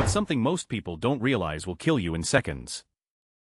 It's something most people don't realize will kill you in seconds.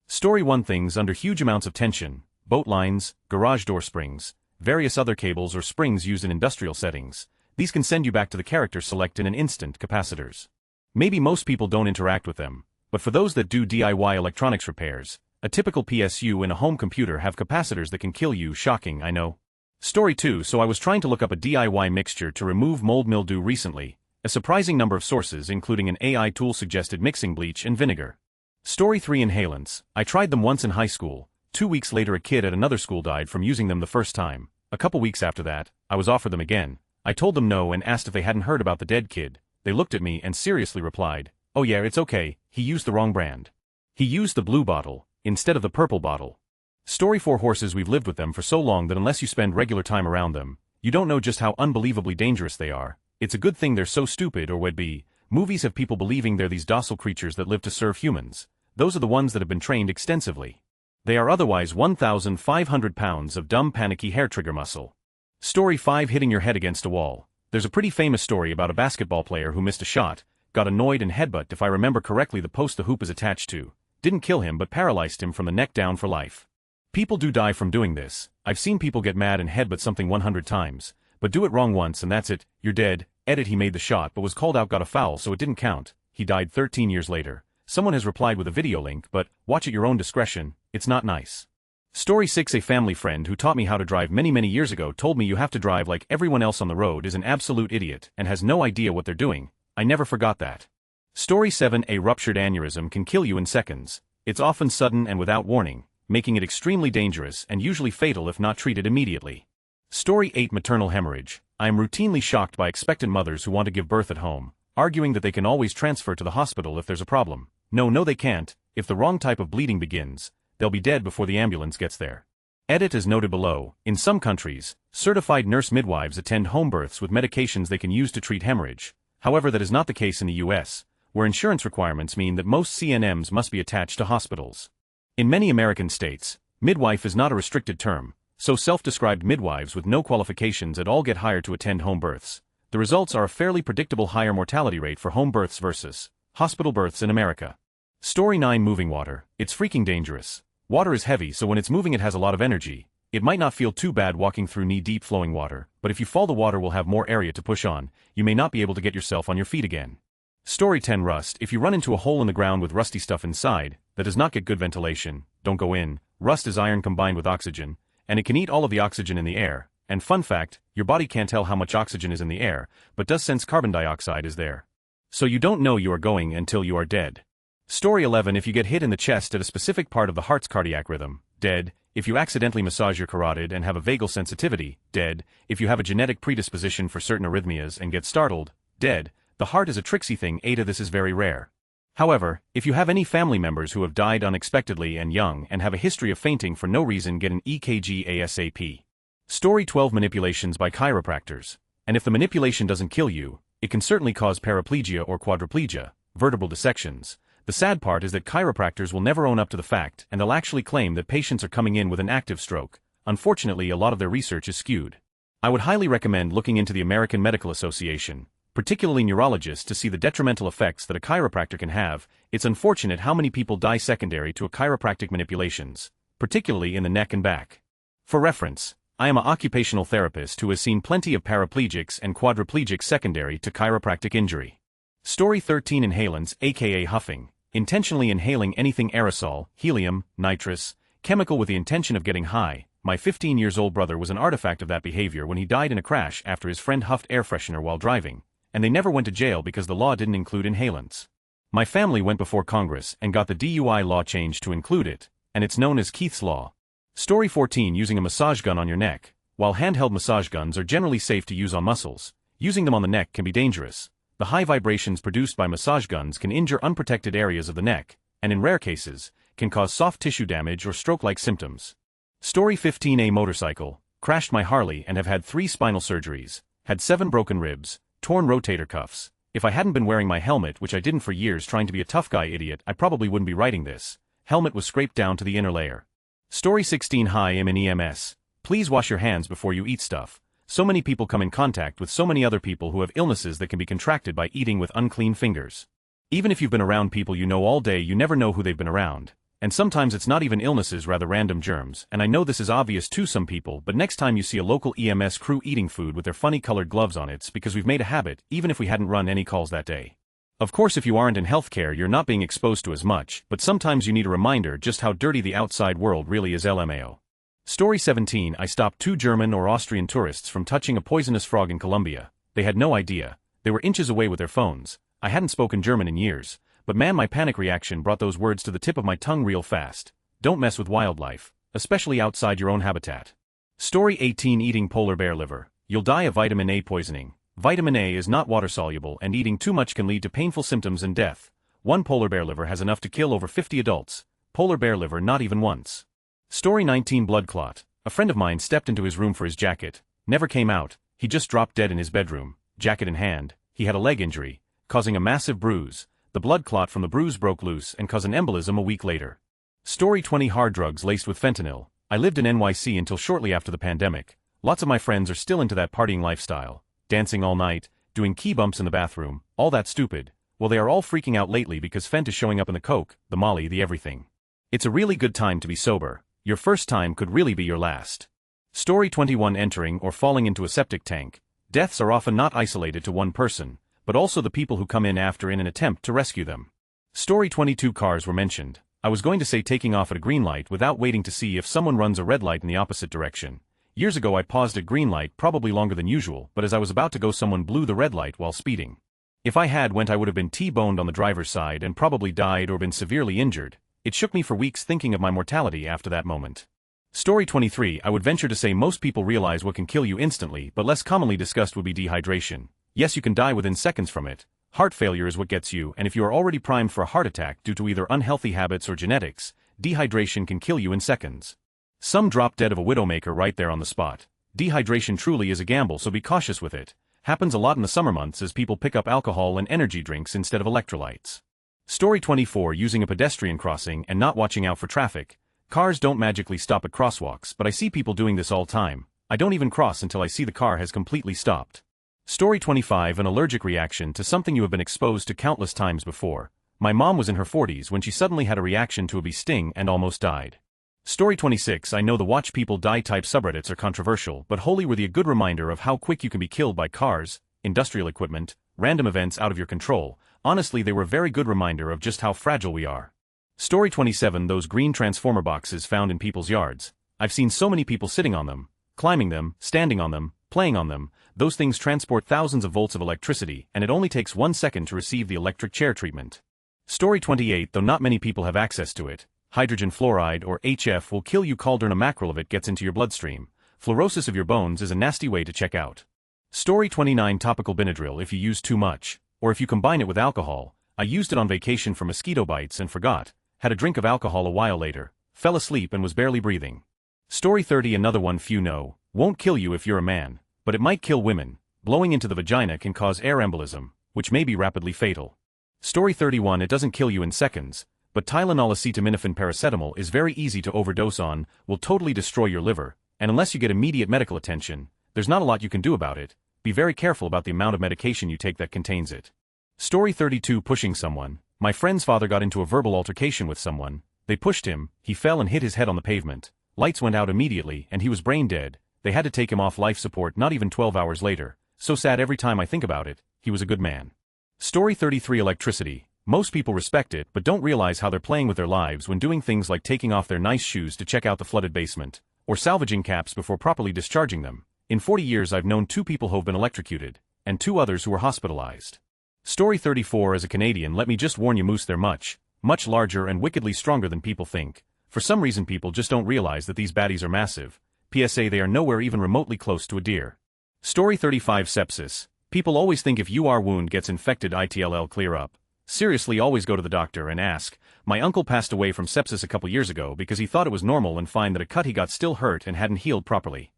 Story 1. Things under huge amounts of tension: boat lines, garage door springs, various other cables or springs used in industrial settings. These can send you back to the character select in an instant. Capacitors. Maybe most people don't interact with them, but for those that do DIY electronics repairs, a typical PSU in a home computer have capacitors that can kill you. Shocking, I know. Story 2. So I was trying to look up a DIY mixture to remove mold mildew recently. A surprising number of sources including an AI tool suggested mixing bleach and vinegar. Story 3. Inhalants. I tried them once in high school. 2 weeks later a kid at another school died from using them the first time. A couple weeks after that, I was offered them again. I told them no and asked if they hadn't heard about the dead kid. They looked at me and seriously replied, "Oh yeah, it's okay, he used the wrong brand. He used the blue bottle instead of the purple bottle." Story 4. Horses. We've lived with them for so long that unless you spend regular time around them, you don't know just how unbelievably dangerous they are. It's a good thing they're so stupid, or would be. Movies have people believing they're these docile creatures that live to serve humans. Those are the ones that have been trained extensively. They are otherwise 1,500 pounds of dumb panicky hair trigger muscle. Story 5. Hitting your head against a wall. There's a pretty famous story about a basketball player who missed a shot, got annoyed and headbutt, if I remember correctly, the post the hoop is attached to. Didn't kill him but paralyzed him from the neck down for life. People do die from doing this. I've seen people get mad and headbutt something 100 times, but do it wrong once and that's it, you're dead. Edit. He made the shot but was called out, got a foul, so it didn't count. He died 13 years later. Someone has replied with a video link, but watch at your own discretion, it's not nice. Story 6. A family friend who taught me how to drive many years ago told me you have to drive like everyone else on the road is an absolute idiot and has no idea what they're doing. I never forgot that. Story 7. A ruptured aneurysm can kill you in seconds. It's often sudden and without warning, making it extremely dangerous and usually fatal if not treated immediately. Story 8. Maternal hemorrhage. I am routinely shocked by expectant mothers who want to give birth at home, arguing that they can always transfer to the hospital if there's a problem. No they can't. If the wrong type of bleeding begins, they'll be dead before the ambulance gets there. Edit. As noted below, in some countries, certified nurse midwives attend home births with medications they can use to treat hemorrhage. However, that is not the case in the US, where insurance requirements mean that most CNMs must be attached to hospitals. In many American states, midwife is not a restricted term, so self-described midwives with no qualifications at all get hired to attend home births. The results are a fairly predictable higher mortality rate for home births versus hospital births in America. Story 9. Moving water. It's freaking dangerous. Water is heavy, so when it's moving it has a lot of energy. It might not feel too bad walking through knee-deep flowing water, but if you fall the water will have more area to push on. You may not be able to get yourself on your feet again. Story 10. Rust. If you run into a hole in the ground with rusty stuff inside, that does not get good ventilation, don't go in. Rust is iron combined with oxygen, and it can eat all of the oxygen in the air. And fun fact, your body can't tell how much oxygen is in the air, but does sense carbon dioxide is there. So you don't know you are going until you are dead. Story 11. If you get hit in the chest at a specific part of the heart's cardiac rhythm, dead. If you accidentally massage your carotid and have a vagal sensitivity, dead. If you have a genetic predisposition for certain arrhythmias and get startled, dead. The heart is a tricksy thing. Ada, this is very rare. However, if you have any family members who have died unexpectedly and young and have a history of fainting for no reason, get an EKG ASAP. Story 12. Manipulations by chiropractors. And if the manipulation doesn't kill you, it can certainly cause paraplegia or quadriplegia, vertebral dissections. The sad part is that chiropractors will never own up to the fact, and they'll actually claim that patients are coming in with an active stroke. Unfortunately, a lot of their research is skewed. I would highly recommend looking into the American Medical Association, particularly neurologists, to see the detrimental effects that a chiropractor can have. It's unfortunate how many people die secondary to a chiropractic manipulations, particularly in the neck and back. For reference, I am an occupational therapist who has seen plenty of paraplegics and quadriplegics secondary to chiropractic injury. Story 13. Inhalants, aka huffing. Intentionally inhaling anything aerosol, helium, nitrous, chemical with the intention of getting high. My 15-year-old brother was an artifact of that behavior when he died in a crash after his friend huffed air freshener while driving, and they never went to jail because the law didn't include inhalants. My family went before Congress and got the DUI law changed to include it, and it's known as Keith's Law. Story 14. Using a massage gun on your neck. While handheld massage guns are generally safe to use on muscles, using them on the neck can be dangerous. The high vibrations produced by massage guns can injure unprotected areas of the neck, and in rare cases, can cause soft tissue damage or stroke-like symptoms. Story 15. A motorcycle. Crashed my Harley and have had 3 spinal surgeries, had 7 broken ribs, torn rotator cuffs. If I hadn't been wearing my helmet, which I didn't for years trying to be a tough guy idiot, I probably wouldn't be writing this. Helmet was scraped down to the inner layer. Story 16. Hi, I'm in EMS. Please wash your hands before you eat stuff. So many people come in contact with so many other people who have illnesses that can be contracted by eating with unclean fingers. Even if you've been around people you know all day, you never know who they've been around. And sometimes it's not even illnesses, rather random germs, and I know this is obvious to some people, but next time you see a local EMS crew eating food with their funny colored gloves on, it's because we've made a habit, even if we hadn't run any calls that day. Of course, if you aren't in healthcare, you're not being exposed to as much, but sometimes you need a reminder just how dirty the outside world really is. LMAO. Story 17. I stopped 2 German or Austrian tourists from touching a poisonous frog in Colombia. They had no idea. They were inches away with their phones. I hadn't spoken German in years. But man, my panic reaction brought those words to the tip of my tongue real fast. Don't mess with wildlife, especially outside your own habitat. Story 18. Eating polar bear liver. You'll die of vitamin A poisoning. Vitamin A is not water-soluble, and eating too much can lead to painful symptoms and death. One polar bear liver has enough to kill over 50 adults. Polar bear liver not even once. Story 19. Blood clot. A friend of mine stepped into his room for his jacket. Never came out. He just dropped dead in his bedroom, jacket in hand. He had a leg injury, causing a massive bruise. The blood clot from the bruise broke loose and caused an embolism a week later. Story 20. Hard drugs laced with fentanyl. I lived in NYC until shortly after the pandemic. Lots of my friends are still into that partying lifestyle. Dancing all night, doing key bumps in the bathroom, all that stupid. Well, they are all freaking out lately because fent is showing up in the coke, the molly, the everything. It's a really good time to be sober. Your first time could really be your last. Story 21. Entering or falling into a septic tank. Deaths are often not isolated to one person, but also the people who come in after in an attempt to rescue them. Story 22. Cars were mentioned. I was going to say taking off at a green light without waiting to see if someone runs a red light in the opposite direction. Years ago I paused at green light probably longer than usual, but as I was about to go someone blew the red light while speeding. If I had went I would have been T-boned on the driver's side and probably died or been severely injured. It shook me for weeks thinking of my mortality after that moment. Story 23. I would venture to say most people realize what can kill you instantly, but less commonly discussed would be dehydration. Yes, you can die within seconds from it. Heart failure is what gets you, and if you are already primed for a heart attack due to either unhealthy habits or genetics, dehydration can kill you in seconds. Some drop dead of a widowmaker right there on the spot. Dehydration truly is a gamble, so be cautious with it. Happens a lot in the summer months as people pick up alcohol and energy drinks instead of electrolytes. Story 24. Using a pedestrian crossing and not watching out for traffic. Cars don't magically stop at crosswalks, but I see people doing this all time. I don't even cross until I see the car has completely stopped. Story 25. An allergic reaction to something you have been exposed to countless times before. My mom was in her 40s when she suddenly had a reaction to a bee sting and almost died. Story 26. I know the watch people die type subreddits are controversial, but wholly worthy a good reminder of how quick you can be killed by cars, industrial equipment, random events out of your control. Honestly, they were a very good reminder of just how fragile we are. Story 27. Those green transformer boxes found in people's yards. I've seen so many people sitting on them, climbing them, standing on them, playing on them. Those things transport thousands of volts of electricity, and it only takes 1 second to receive the electric chair treatment. Story 28. Though not many people have access to it, hydrogen fluoride or HF will kill you. Caldron a mackerel of it gets into your bloodstream. Fluorosis of your bones is a nasty way to check out. Story 29. Topical Benadryl if you use too much, or if you combine it with alcohol. I used it on vacation for mosquito bites and forgot. Had a drink of alcohol a while later, fell asleep and was barely breathing. Story 30. Another one few know, won't kill you if you're a man, but it might kill women. Blowing into the vagina can cause air embolism, which may be rapidly fatal. Story 31. It doesn't kill you in seconds, but Tylenol, acetaminophen, paracetamol is very easy to overdose on, will totally destroy your liver, and unless you get immediate medical attention, there's not a lot you can do about it. Be very careful about the amount of medication you take that contains it. Story 32. Pushing someone. My friend's father got into a verbal altercation with someone. They pushed him, he fell and hit his head on the pavement. Lights went out immediately and he was brain dead. They had to take him off life support not even 12 hours later. So sad every time I think about it. He was a good man. Story 33. Electricity. Most people respect it but don't realize how they're playing with their lives when doing things like taking off their nice shoes to check out the flooded basement, or salvaging caps before properly discharging them. In 40 years I've known 2 people who've been electrocuted, and 2 others who were hospitalized. Story 34. As a Canadian, let me just warn you, moose, they're much larger and wickedly stronger than people think. For some reason people just don't realize that these baddies are massive. PSA, they are nowhere even remotely close to a deer. Story 35. Sepsis. People always think if your wound gets infected it'll clear up. Seriously, always go to the doctor and ask. My uncle passed away from sepsis a couple years ago because he thought it was normal and find that a cut he got still hurt and hadn't healed properly.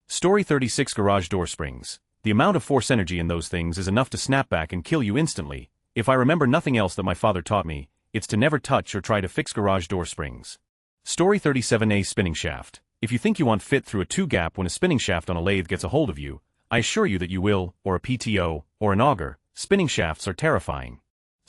Story 36. Garage door springs. The amount of force energy in those things is enough to snap back and kill you instantly. If I remember nothing else that my father taught me, it's to never touch or try to fix garage door springs. Story 37. A spinning shaft. If you think you won't fit through a 2-gap when a spinning shaft on a lathe gets a hold of you, I assure you that you will, or a PTO, or an auger. Spinning shafts are terrifying.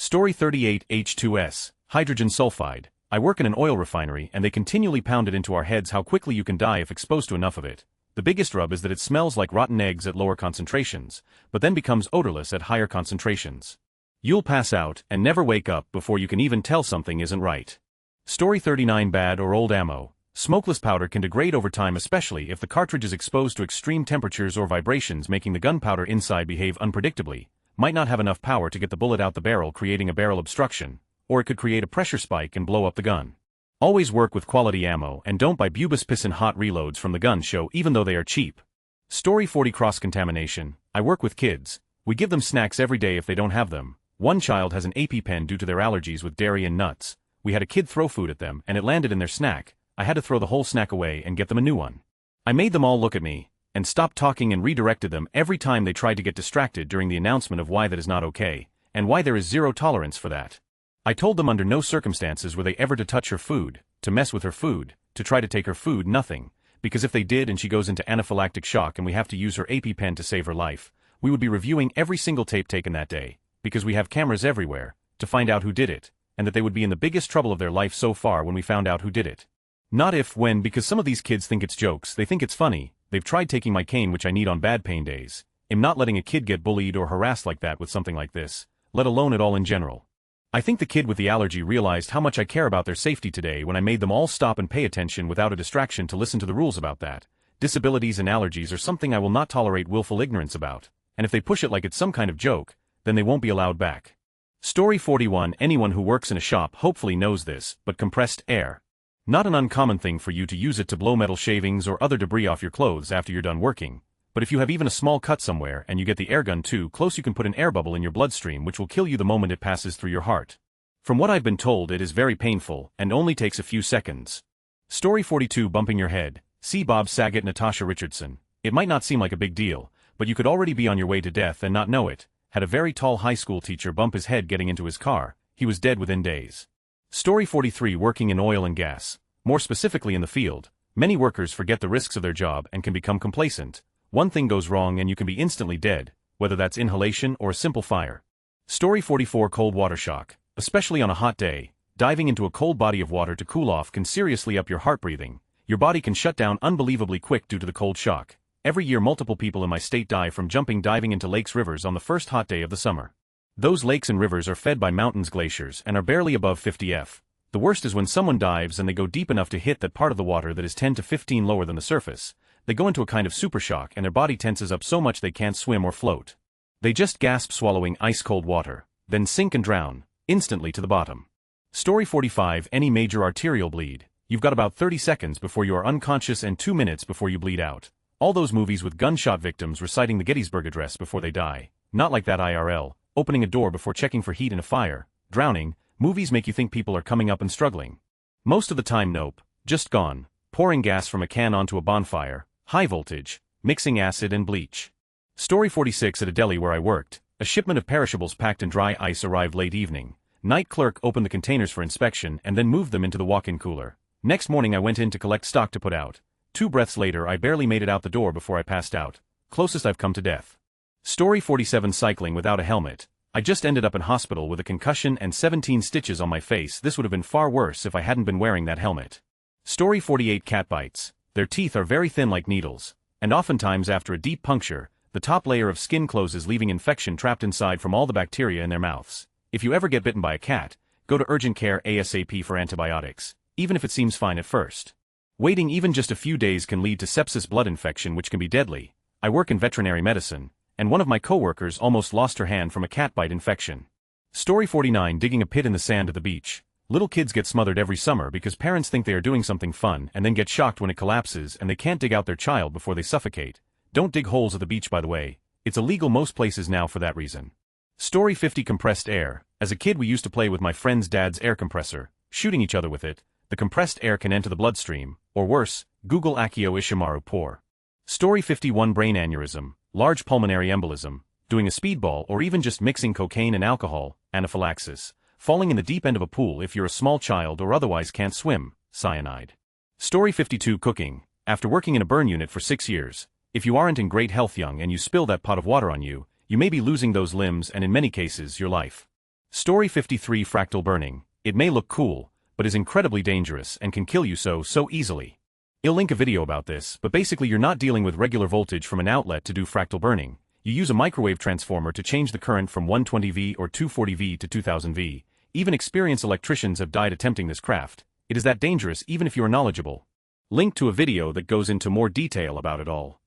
Story 38 H2S, hydrogen sulfide. I work in an oil refinery and they continually pound it into our heads how quickly you can die if exposed to enough of it. The biggest rub is that it smells like rotten eggs at lower concentrations, but then becomes odorless at higher concentrations. You'll pass out and never wake up before you can even tell something isn't right. Story 39 Bad or old ammo. Smokeless powder can degrade over time, especially if the cartridge is exposed to extreme temperatures or vibrations, making the gunpowder inside behave unpredictably. Might not have enough power to get the bullet out the barrel, creating a barrel obstruction, or it could create a pressure spike and blow up the gun. Always work with quality ammo and don't buy bubas pissin hot reloads from the gun show even though they are cheap. Story 40 Cross-contamination. I work with kids. We give them snacks every day if they don't have them. One child has an EpiPen due to their allergies with dairy and nuts. We had a kid throw food at them and it landed in their snack. I had to throw the whole snack away and get them a new one. I made them all look at me and stopped talking and redirected them every time they tried to get distracted during the announcement of why that is not okay, and why there is zero tolerance for that. I told them under no circumstances were they ever to touch her food, to mess with her food, to try to take her food, nothing, because if they did and she goes into anaphylactic shock and we have to use her EpiPen to save her life, we would be reviewing every single tape taken that day, because we have cameras everywhere, to find out who did it, and that they would be in the biggest trouble of their life so far when we found out who did it. Not if, when, because some of these kids think it's jokes, they think it's funny. They've tried taking my cane, which I need on bad pain days. I'm not letting a kid get bullied or harassed like that with something like this, let alone at all in general. I think the kid with the allergy realized how much I care about their safety today when I made them all stop and pay attention without a distraction to listen to the rules about that. Disabilities and allergies are something I will not tolerate willful ignorance about, and if they push it like it's some kind of joke, then they won't be allowed back. Story 41 Anyone who works in a shop hopefully knows this, but compressed air. Not an uncommon thing for you to use it to blow metal shavings or other debris off your clothes after you're done working, but if you have even a small cut somewhere and you get the air gun too close, you can put an air bubble in your bloodstream which will kill you the moment it passes through your heart. From what I've been told, it is very painful and only takes a few seconds. Story 42 Bumping your head. See Bob Saget, Natasha Richardson. It might not seem like a big deal, but you could already be on your way to death and not know it. Had a very tall high school teacher bump his head getting into his car. He was dead within days. Story 43 Working in oil and gas. More specifically in the field, many workers forget the risks of their job and can become complacent. One thing goes wrong and you can be instantly dead, whether that's inhalation or a simple fire. Story 44 Cold water shock. Especially on a hot day, diving into a cold body of water to cool off can seriously up your heart breathing. Your body can shut down unbelievably quick due to the cold shock. Every year multiple people in my state die from diving into lakes, rivers on the first hot day of the summer. Those lakes and rivers are fed by mountains, glaciers, and are barely above 50 F. The worst is when someone dives and they go deep enough to hit that part of the water that is 10 to 15 lower than the surface. They go into a kind of super shock and their body tenses up so much they can't swim or float. They just gasp, swallowing ice-cold water, then sink and drown, instantly to the bottom. Story 45 Any major arterial bleed. You've got about 30 seconds before you are unconscious and 2 minutes before you bleed out. All those movies with gunshot victims reciting the Gettysburg Address before they die. Not like that IRL, opening a door before checking for heat in a fire, drowning. Movies make you think people are coming up and struggling. Most of the time nope, just gone, pouring gas from a can onto a bonfire, high voltage, mixing acid and bleach. Story 46 At a deli where I worked, a shipment of perishables packed in dry ice arrived late evening. Night clerk opened the containers for inspection and then moved them into the walk-in cooler. Next morning I went in to collect stock to put out. 2 breaths later I barely made it out the door before I passed out. Closest I've come to death. Story 47 Cycling without a helmet. I just ended up in hospital with a concussion and 17 stitches on my face. This would have been far worse if I hadn't been wearing that helmet. Story 48 Cat bites. Their teeth are very thin like needles, and oftentimes after a deep puncture, the top layer of skin closes, leaving infection trapped inside from all the bacteria in their mouths. If you ever get bitten by a cat, go to urgent care ASAP for antibiotics, even if it seems fine at first. Waiting even just a few days can lead to sepsis, blood infection, which can be deadly. I work in veterinary medicine, and one of my coworkers almost lost her hand from a cat bite infection. Story 49 Digging a pit in the sand at the beach. Little kids get smothered every summer because parents think they are doing something fun and then get shocked when it collapses and they can't dig out their child before they suffocate. Don't dig holes at the beach, by the way. It's illegal most places now for that reason. Story 50 Compressed air. As a kid we used to play with my friend's dad's air compressor, shooting each other with it. The compressed air can enter the bloodstream, or worse, Google Akio Ishimaru pour. Story 51 Brain aneurysm. Large pulmonary embolism, doing a speedball or even just mixing cocaine and alcohol, anaphylaxis, falling in the deep end of a pool if you're a small child or otherwise can't swim, cyanide. Story 52 Cooking. After working in a burn unit for 6 years, if you aren't in great health young and you spill that pot of water on you, you may be losing those limbs and in many cases your life. Story 53 Fractal burning. It may look cool, but is incredibly dangerous and can kill you so easily. I'll link a video about this, but basically you're not dealing with regular voltage from an outlet to do fractal burning. You use a microwave transformer to change the current from 120V or 240V to 2000V. Even experienced electricians have died attempting this craft. It is that dangerous even if you are knowledgeable. Link to a video that goes into more detail about it all.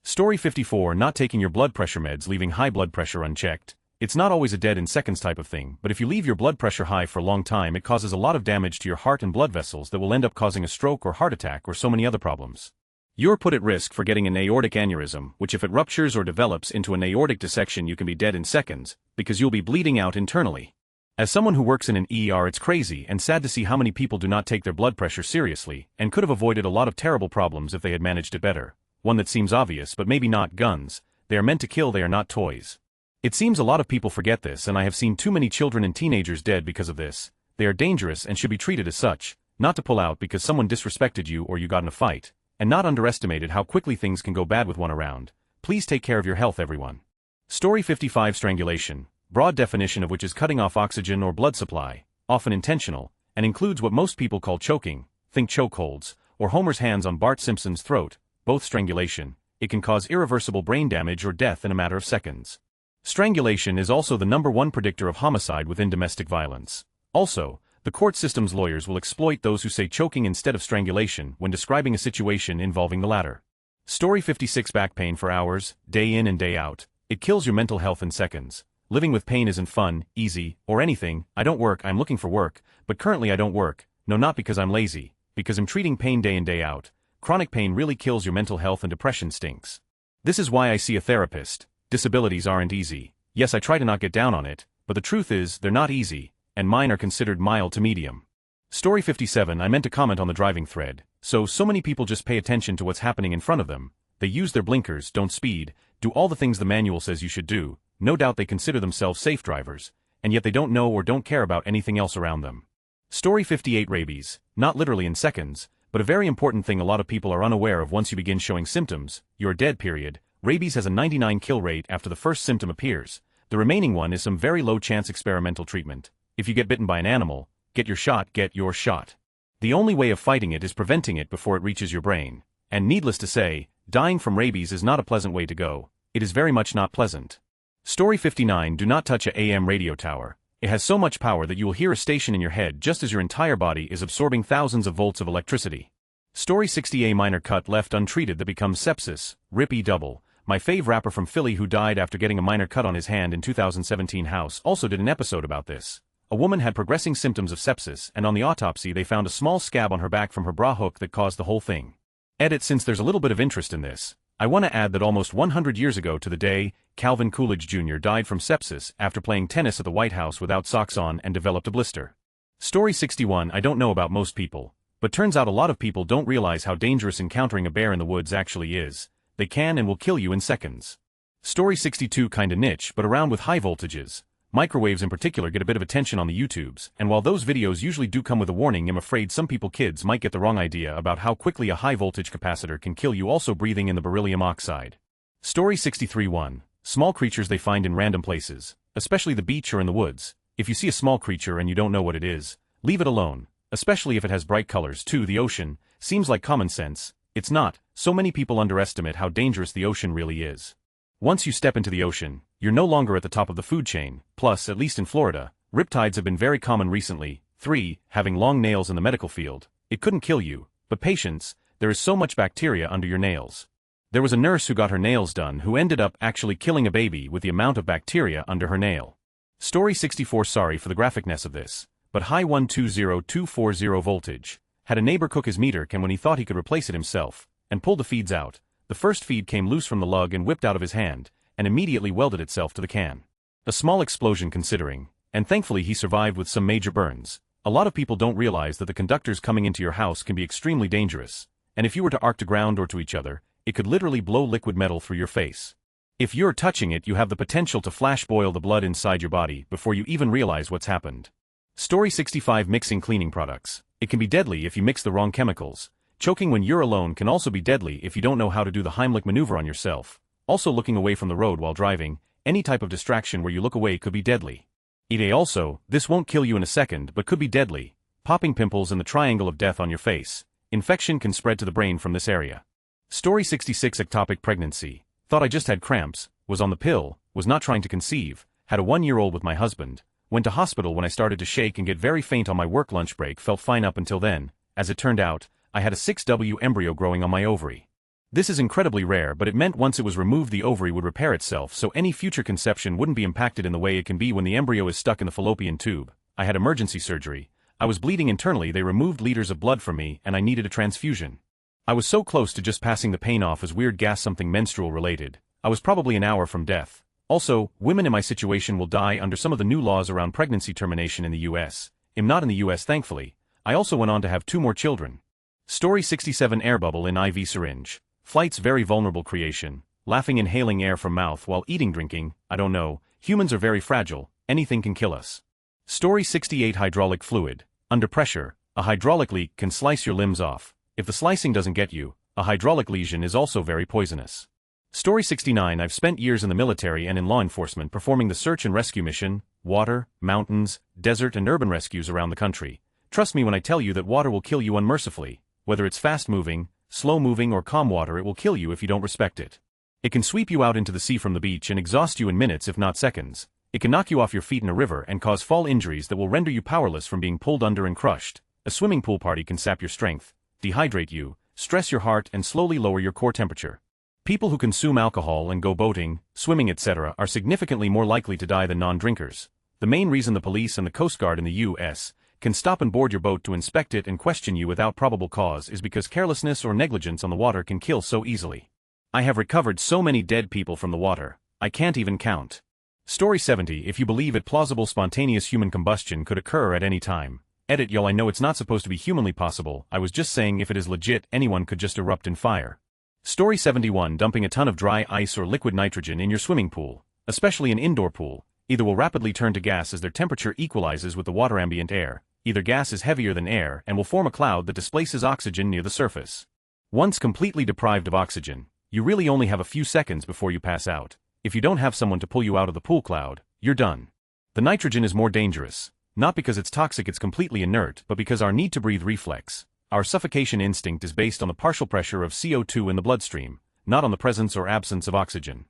Story 54 Not taking your blood pressure meds, leaving high blood pressure unchecked. It's not always a dead in seconds type of thing, but if you leave your blood pressure high for a long time, it causes a lot of damage to your heart and blood vessels that will end up causing a stroke or heart attack or so many other problems. You're put at risk for getting an aortic aneurysm, which if it ruptures or develops into an aortic dissection, you can be dead in seconds, because you'll be bleeding out internally. As someone who works in an ER, it's crazy and sad to see how many people do not take their blood pressure seriously, and could have avoided a lot of terrible problems if they had managed it better. One that seems obvious, but maybe not: guns. They are meant to kill, they are not toys. It seems a lot of people forget this, and I have seen too many children and teenagers dead because of this. They are dangerous and should be treated as such, not to pull out because someone disrespected you or you got in a fight, and not underestimated how quickly things can go bad with one around. Please take care of your health, everyone. Story 55 Strangulation. Broad definition of which is cutting off oxygen or blood supply, often intentional, and includes what most people call choking, think chokeholds, or Homer's hands on Bart Simpson's throat, both strangulation. It can cause irreversible brain damage or death in a matter of seconds. Strangulation is also the #1 predictor of homicide within domestic violence. Also, the court system's lawyers will exploit those who say choking instead of strangulation when describing a situation involving the latter. Story 56 Back pain for hours, day in and day out. It kills your mental health in seconds. Living with pain isn't fun, easy, or anything. I don't work, I'm looking for work, but currently I don't work. No, not because I'm lazy, because I'm treating pain day in day out. Chronic pain really kills your mental health, and depression stinks. This is why I see a therapist. Disabilities aren't easy. Yes, I try to not get down on it, but the truth is, they're not easy, and mine are considered mild to medium. Story 57 I meant to comment on the driving thread. So many people just pay attention to what's happening in front of them. They use their blinkers, don't speed, do all the things the manual says you should do. No doubt they consider themselves safe drivers, and yet they don't know or don't care about anything else around them. Story 58 Rabies. Not literally in seconds, but a very important thing a lot of people are unaware of. Once you begin showing symptoms, you're dead, period. Rabies has a 99% kill rate after the first symptom appears. The remaining one is some very low chance experimental treatment. If you get bitten by an animal, get your shot, get your shot. The only way of fighting it is preventing it before it reaches your brain. And needless to say, dying from rabies is not a pleasant way to go. It is very much not pleasant. Story 59 Do not touch a AM radio tower. It has so much power that you will hear a station in your head just as your entire body is absorbing thousands of volts of electricity. Story 60 A minor cut left untreated that becomes sepsis. Rippy double. My fave rapper from Philly who died after getting a minor cut on his hand in 2017 House also did an episode about this. A woman had progressing symptoms of sepsis, and on the autopsy they found a small scab on her back from her bra hook that caused the whole thing. Edit: since there's a little bit of interest in this, I want to add that almost 100 years ago to the day, Calvin Coolidge Jr. died from sepsis after playing tennis at the White House without socks on and developed a blister. Story 61 I don't know about most people, but turns out a lot of people don't realize how dangerous encountering a bear in the woods actually is. They can and will kill you in seconds. Story 62 kinda niche but around with high voltages. Microwaves in particular get a bit of attention on the YouTubes, and while those videos usually do come with a warning, I'm afraid some kids might get the wrong idea about how quickly a high voltage capacitor can kill you, also breathing in the beryllium oxide. Story 63 1. Small creatures they find in random places, especially the beach or in the woods. If you see a small creature and you don't know what it is, leave it alone, especially if it has bright colors too. The ocean seems like common sense. It's not. So many people underestimate how dangerous the ocean really is. Once you step into the ocean, you're no longer at the top of the food chain. Plus, at least in Florida, riptides have been very common recently. 3. Having long nails in the medical field. It couldn't kill you, but patience, there is so much bacteria under your nails. There was a nurse who got her nails done who ended up actually killing a baby with the amount of bacteria under her nail. Story 64 Sorry for the graphicness of this, but high 120240 voltage. Had a neighbor cook his meter can when he thought he could replace it himself, and pulled the feeds out. The first feed came loose from the lug and whipped out of his hand, and immediately welded itself to the can. A small explosion considering, and thankfully he survived with some major burns. A lot of people don't realize that the conductors coming into your house can be extremely dangerous, and if you were to arc to ground or to each other, it could literally blow liquid metal through your face. If you're touching it, you have the potential to flash boil the blood inside your body before you even realize what's happened. Story 65 Mixing cleaning products. It can be deadly if you mix the wrong chemicals. Choking when you're alone can also be deadly if you don't know how to do the Heimlich maneuver on yourself. Also, looking away from the road while driving, any type of distraction where you look away could be deadly. Also, this won't kill you in a second but could be deadly. Popping pimples and the triangle of death on your face. Infection can spread to the brain from this area. Story 66. Ectopic pregnancy. Thought I just had cramps, was on the pill, was not trying to conceive, had a 1-year-old with my husband, went to hospital when I started to shake and get very faint on my work lunch break, felt fine up until then. As it turned out, I had a 6W embryo growing on my ovary. This is incredibly rare, but it meant once it was removed the ovary would repair itself, so any future conception wouldn't be impacted in the way it can be when the embryo is stuck in the fallopian tube. I had emergency surgery. I was bleeding internally, they removed liters of blood from me and I needed a transfusion. I was so close to just passing the pain off as weird gas, something menstrual related. I was probably an hour from death. Also, women in my situation will die under some of the new laws around pregnancy termination in the US. I'm not in the US thankfully. I also went on to have 2 more children. Story 67. Air bubble in IV syringe. Flight's very vulnerable creation. Laughing, inhaling air from mouth while eating, drinking, I don't know. Humans are very fragile, anything can kill us. Story 68. Hydraulic fluid. Under pressure, a hydraulic leak can slice your limbs off. If the slicing doesn't get you, a hydraulic lesion is also very poisonous. Story 69. I've spent years in the military and in law enforcement performing the search and rescue mission, water, mountains, desert and urban rescues around the country. Trust me when I tell you that water will kill you unmercifully. Whether it's fast-moving, slow-moving or calm water, it will kill you if you don't respect it. It can sweep you out into the sea from the beach and exhaust you in minutes if not seconds. It can knock you off your feet in a river and cause fall injuries that will render you powerless from being pulled under and crushed. A swimming pool party can sap your strength, dehydrate you, stress your heart and slowly lower your core temperature. People who consume alcohol and go boating, swimming etc. are significantly more likely to die than non-drinkers. The main reason the police and the Coast Guard in the US can stop and board your boat to inspect it and question you without probable cause is because carelessness or negligence on the water can kill so easily. I have recovered so many dead people from the water, I can't even count. Story 70. If you believe it plausible spontaneous human combustion could occur at any time. Edit y'all, I know it's not supposed to be humanly possible, I was just saying if it is legit anyone could just erupt in fire. Story 71. Dumping a ton of dry ice or liquid nitrogen in your swimming pool, especially an indoor pool, either will rapidly turn to gas as their temperature equalizes with the water ambient air, either gas is heavier than air and will form a cloud that displaces oxygen near the surface. Once completely deprived of oxygen, you really only have a few seconds before you pass out. If you don't have someone to pull you out of the pool cloud, you're done. The nitrogen is more dangerous, not because it's toxic, it's completely inert, but because our need to breathe reflex. Our suffocation instinct is based on the partial pressure of CO2 in the bloodstream, not on the presence or absence of oxygen.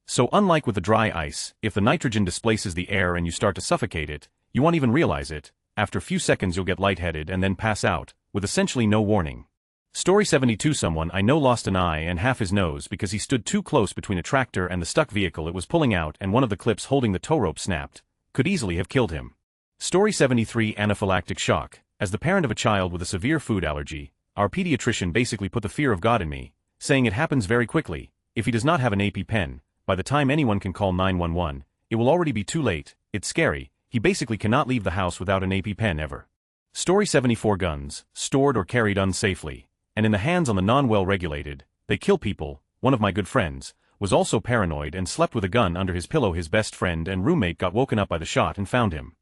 So unlike with the dry ice, if the nitrogen displaces the air and you start to suffocate it, you won't even realize it. After a few seconds you'll get lightheaded and then pass out, with essentially no warning. Story 72. Someone I know lost an eye and half his nose because he stood too close between a tractor and the stuck vehicle it was pulling out, and one of the clips holding the tow rope snapped. Could easily have killed him. Story 73. Anaphylactic shock. As the parent of a child with a severe food allergy, our pediatrician basically put the fear of God in me, saying it happens very quickly. If he does not have an EpiPen, by the time anyone can call 911, it will already be too late. It's scary. He basically cannot leave the house without an EpiPen ever. Story 74. Guns, stored or carried unsafely, and in the hands on the non-well-regulated, they kill people. One of my good friends was also paranoid and slept with a gun under his pillow. His best friend and roommate got woken up by the shot and found him.